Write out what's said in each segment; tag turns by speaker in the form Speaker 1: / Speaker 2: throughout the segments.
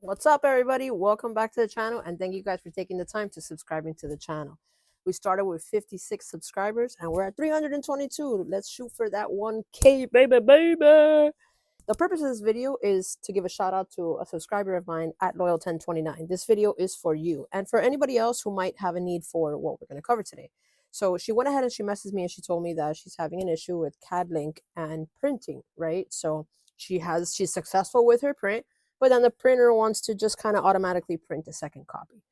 Speaker 1: What's up, everybody? Welcome back to the channel, and thank you guys for taking the time to subscribing to the channel. We started with 56 subscribers, and we're at 322. Let's shoot for that 1K, baby, baby. The purpose of this video is to give a shout out to a subscriber of mine at Loyal1029. This video is for you and for anybody else who might have a need for what we're going to cover today. So she went ahead and she messaged me and she told me that she's having an issue with Cadlink and printing, right? So she's successful with her print, but then the printer wants to just kind of automatically print a second copy.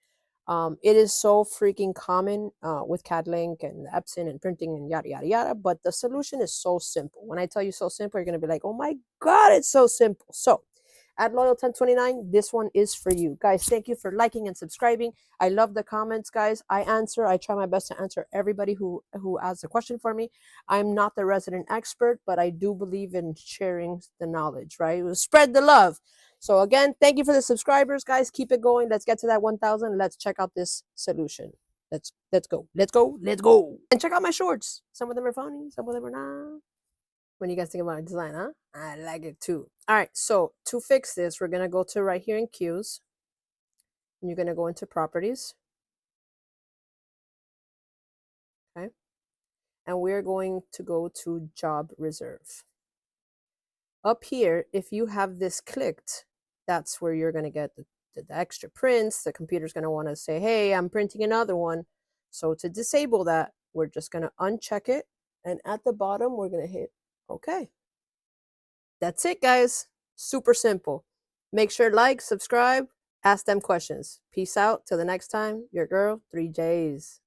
Speaker 1: It is so freaking common with Cadlink and Epson and printing and yada yada yada. But the solution is so simple. When I tell you so simple, you're gonna be like, "Oh my god, it's so simple!" So, at Loyal1029, this one is for you guys. Thank you for liking and subscribing. I love the comments, guys. I try my best to answer everybody who asks a question for me. I'm not the resident expert, but I do believe in sharing the knowledge. Right? Spread the love. So again, thank you for the subscribers, guys. Keep it going. Let's get to that 1,000. Let's check out this solution. Let's go. Let's go. Let's go. And check out my shorts. Some of them are funny. Some of them are not. When you guys think about my design, huh? I like it too. All right. So to fix this, we're gonna go to right here in Cues. And you're gonna go into Properties. Okay. And we're going to go to Job Reserve. Up here, if you have this clicked, that's where you're going to get the extra prints. The computer's going to want to say, hey, I'm printing another one. So to disable that, we're just going to uncheck it. And at the bottom, we're going to hit OK. That's it, guys. Super simple. Make sure to like, subscribe, ask them questions. Peace out. Till the next time, your girl, 3Js.